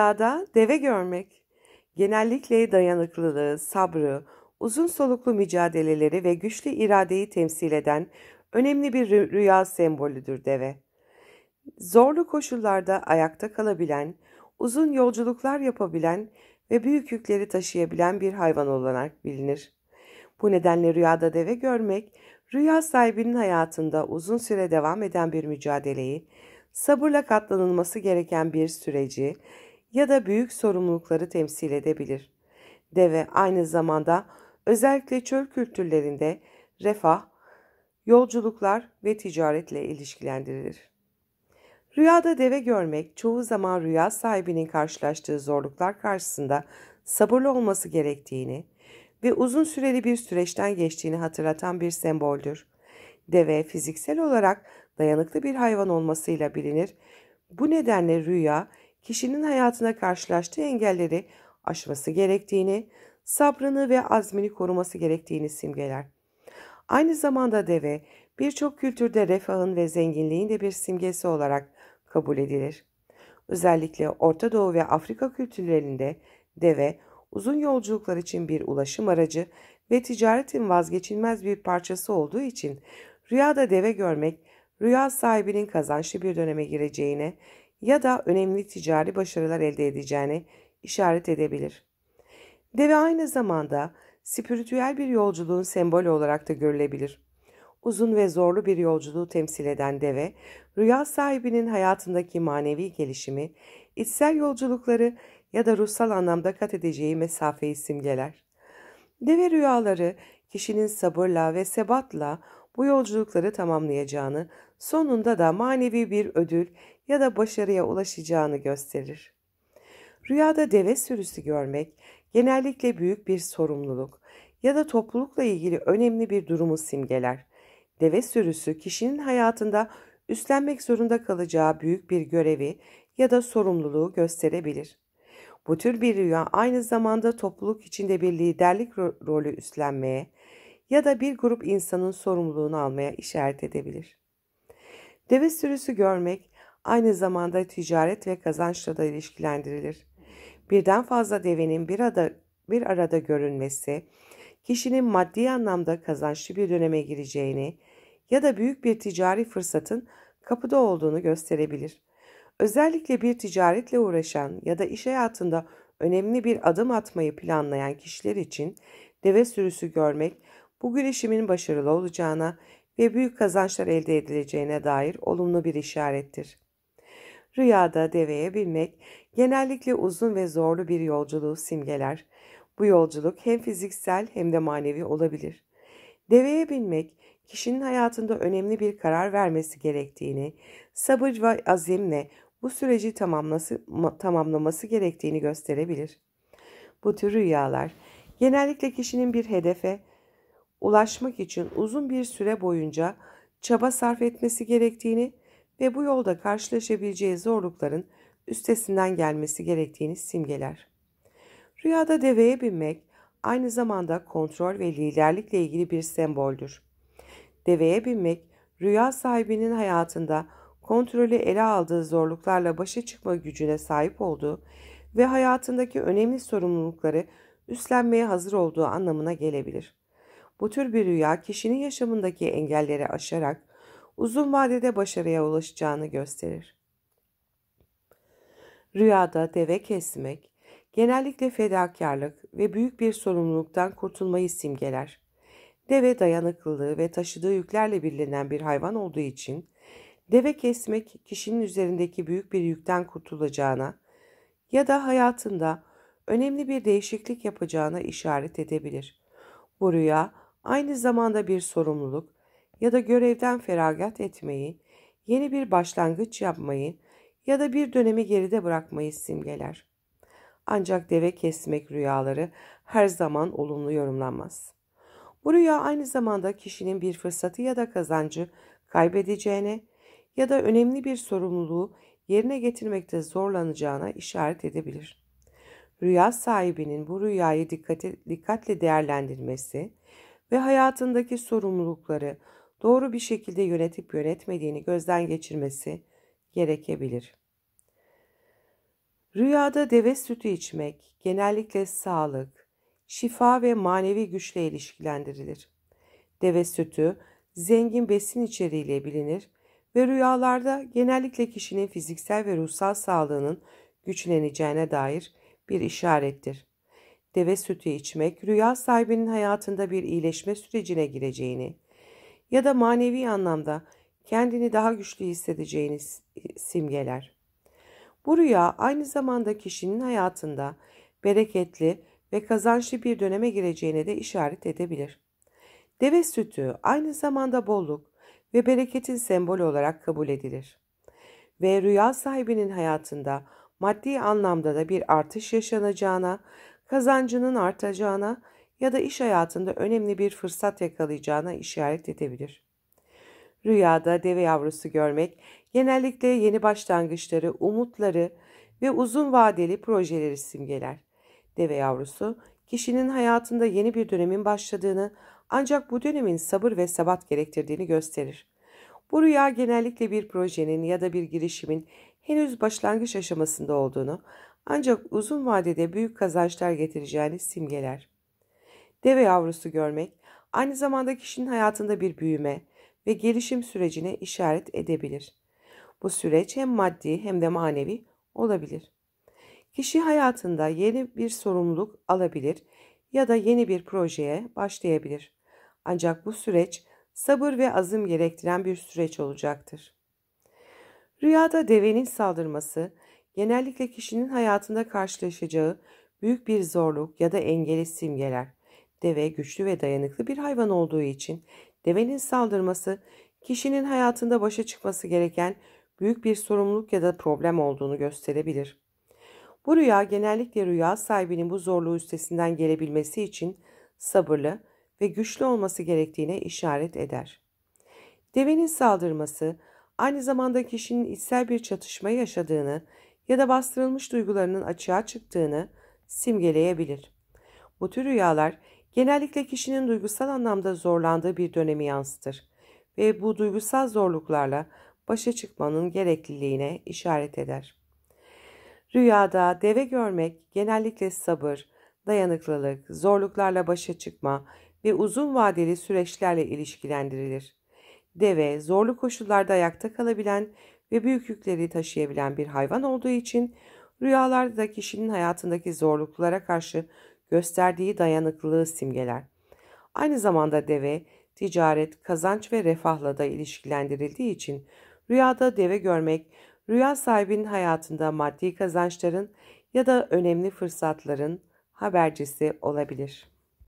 Rüyada deve görmek, genellikle dayanıklılığı, sabrı, uzun soluklu mücadeleleri ve güçlü iradeyi temsil eden önemli bir rüya sembolüdür deve. Zorlu koşullarda ayakta kalabilen, uzun yolculuklar yapabilen ve büyük yükleri taşıyabilen bir hayvan olarak bilinir. Bu nedenle rüyada deve görmek, rüya sahibinin hayatında uzun süre devam eden bir mücadeleyi, sabırla katlanılması gereken bir süreci ya da büyük sorumlulukları temsil edebilir. Deve aynı zamanda özellikle çöl kültürlerinde refah, yolculuklar ve ticaretle ilişkilendirilir. Rüyada deve görmek çoğu zaman rüya sahibinin karşılaştığı zorluklar karşısında sabırlı olması gerektiğini ve uzun süreli bir süreçten geçtiğini hatırlatan bir semboldür. Deve fiziksel olarak dayanıklı bir hayvan olmasıyla bilinir. Bu nedenle rüya kişinin hayatına karşılaştığı engelleri aşması gerektiğini, sabrını ve azmini koruması gerektiğini simgeler. Aynı zamanda deve birçok kültürde refahın ve zenginliğin de bir simgesi olarak kabul edilir. Özellikle Orta Doğu ve Afrika kültürlerinde deve uzun yolculuklar için bir ulaşım aracı ve ticaretin vazgeçilmez bir parçası olduğu için rüyada deve görmek rüya sahibinin kazançlı bir döneme gireceğine ya da önemli ticari başarılar elde edeceğine işaret edebilir. Deve aynı zamanda spiritüel bir yolculuğun sembolü olarak da görülebilir. Uzun ve zorlu bir yolculuğu temsil eden deve, rüya sahibinin hayatındaki manevi gelişimi, içsel yolculukları ya da ruhsal anlamda kat edeceği mesafeyi simgeler. Deve rüyaları kişinin sabırla ve sebatla bu yolculukları tamamlayacağını, sonunda da manevi bir ödül ya da başarıya ulaşacağını gösterir. Rüyada deve sürüsü görmek genellikle büyük bir sorumluluk ya da toplulukla ilgili önemli bir durumu simgeler. Deve sürüsü kişinin hayatında üstlenmek zorunda kalacağı büyük bir görevi ya da sorumluluğu gösterebilir. Bu tür bir rüya aynı zamanda topluluk içinde bir liderlik rolü üstlenmeye ya da bir grup insanın sorumluluğunu almaya işaret edebilir. Deve sürüsü görmek aynı zamanda ticaret ve kazançla da ilişkilendirilir. Birden fazla devenin bir arada görünmesi, kişinin maddi anlamda kazançlı bir döneme gireceğini ya da büyük bir ticari fırsatın kapıda olduğunu gösterebilir. Özellikle bir ticaretle uğraşan ya da iş hayatında önemli bir adım atmayı planlayan kişiler için deve sürüsü görmek bu girişimin başarılı olacağına ve büyük kazançlar elde edileceğine dair olumlu bir işarettir. Rüyada deveye binmek genellikle uzun ve zorlu bir yolculuğu simgeler. Bu yolculuk hem fiziksel hem de manevi olabilir. Deveye binmek, kişinin hayatında önemli bir karar vermesi gerektiğini, sabır ve azimle bu süreci tamamlaması gerektiğini gösterebilir. Bu tür rüyalar, genellikle kişinin bir hedefe ulaşmak için uzun bir süre boyunca çaba sarf etmesi gerektiğini ve bu yolda karşılaşabileceği zorlukların üstesinden gelmesi gerektiğini simgeler. Rüyada deveye binmek aynı zamanda kontrol ve liderlikle ilgili bir semboldür. Deveye binmek, rüya sahibinin hayatında kontrolü ele aldığı zorluklarla başa çıkma gücüne sahip olduğu ve hayatındaki önemli sorumlulukları üstlenmeye hazır olduğu anlamına gelebilir. Bu tür bir rüya kişinin yaşamındaki engelleri aşarak uzun vadede başarıya ulaşacağını gösterir. Rüyada deve kesmek, genellikle fedakarlık ve büyük bir sorumluluktan kurtulmayı simgeler. Deve dayanıklılığı ve taşıdığı yüklerle bilinen bir hayvan olduğu için, deve kesmek kişinin üzerindeki büyük bir yükten kurtulacağına ya da hayatında önemli bir değişiklik yapacağına işaret edebilir. Bu rüya aynı zamanda bir sorumluluk ya da görevden feragat etmeyi, yeni bir başlangıç yapmayı ya da bir dönemi geride bırakmayı simgeler. Ancak deve kesmek rüyaları her zaman olumlu yorumlanmaz. Bu rüya aynı zamanda kişinin bir fırsatı ya da kazancı kaybedeceğine ya da önemli bir sorumluluğu yerine getirmekte zorlanacağına işaret edebilir. Rüya sahibinin bu rüyayı dikkatle değerlendirmesi ve hayatındaki sorumlulukları doğru bir şekilde yönetip yönetmediğini gözden geçirmesi gerekebilir. Rüyada deve sütü içmek genellikle sağlık, şifa ve manevi güçle ilişkilendirilir. Deve sütü zengin besin içeriğiyle bilinir ve rüyalarda genellikle kişinin fiziksel ve ruhsal sağlığının güçleneceğine dair bir işarettir. Deve sütü içmek, rüya sahibinin hayatında bir iyileşme sürecine gireceğini ya da manevi anlamda kendini daha güçlü hissedeceğini simgeler. Bu rüya aynı zamanda kişinin hayatında bereketli ve kazançlı bir döneme gireceğine de işaret edebilir. Deve sütü aynı zamanda bolluk ve bereketin sembolü olarak kabul edilir ve rüya sahibinin hayatında maddi anlamda da bir artış yaşanacağına, kazancının artacağına ya da iş hayatında önemli bir fırsat yakalayacağına işaret edebilir. Rüyada deve yavrusu görmek genellikle yeni başlangıçları, umutları ve uzun vadeli projeleri simgeler. Deve yavrusu kişinin hayatında yeni bir dönemin başladığını, ancak bu dönemin sabır ve sebat gerektirdiğini gösterir. Bu rüya genellikle bir projenin ya da bir girişimin henüz başlangıç aşamasında olduğunu, ancak uzun vadede büyük kazançlar getireceğini simgeler. Deve yavrusu görmek aynı zamanda kişinin hayatında bir büyüme ve gelişim sürecine işaret edebilir. Bu süreç hem maddi hem de manevi olabilir. Kişi hayatında yeni bir sorumluluk alabilir ya da yeni bir projeye başlayabilir. Ancak bu süreç sabır ve azim gerektiren bir süreç olacaktır. Rüyada devenin saldırması genellikle kişinin hayatında karşılaşacağı büyük bir zorluk ya da engeli simgeler. Deve güçlü ve dayanıklı bir hayvan olduğu için devenin saldırması kişinin hayatında başa çıkması gereken büyük bir sorumluluk ya da problem olduğunu gösterebilir. Bu rüya genellikle rüya sahibinin bu zorluğu üstesinden gelebilmesi için sabırlı ve güçlü olması gerektiğine işaret eder. Devenin saldırması aynı zamanda kişinin içsel bir çatışma yaşadığını ya da bastırılmış duygularının açığa çıktığını simgeleyebilir. Bu tür rüyalar genellikle kişinin duygusal anlamda zorlandığı bir dönemi yansıtır ve bu duygusal zorluklarla başa çıkmanın gerekliliğine işaret eder. Rüyada deve görmek genellikle sabır, dayanıklılık, zorluklarla başa çıkma ve uzun vadeli süreçlerle ilişkilendirilir. Deve, zorlu koşullarda ayakta kalabilen ve büyük yükleri taşıyabilen bir hayvan olduğu için rüyalarda da kişinin hayatındaki zorluklara karşı gösterdiği dayanıklılığı simgeler. Aynı zamanda deve, ticaret, kazanç ve refahla da ilişkilendirildiği için rüyada deve görmek, rüya sahibinin hayatında maddi kazançların ya da önemli fırsatların habercisi olabilir.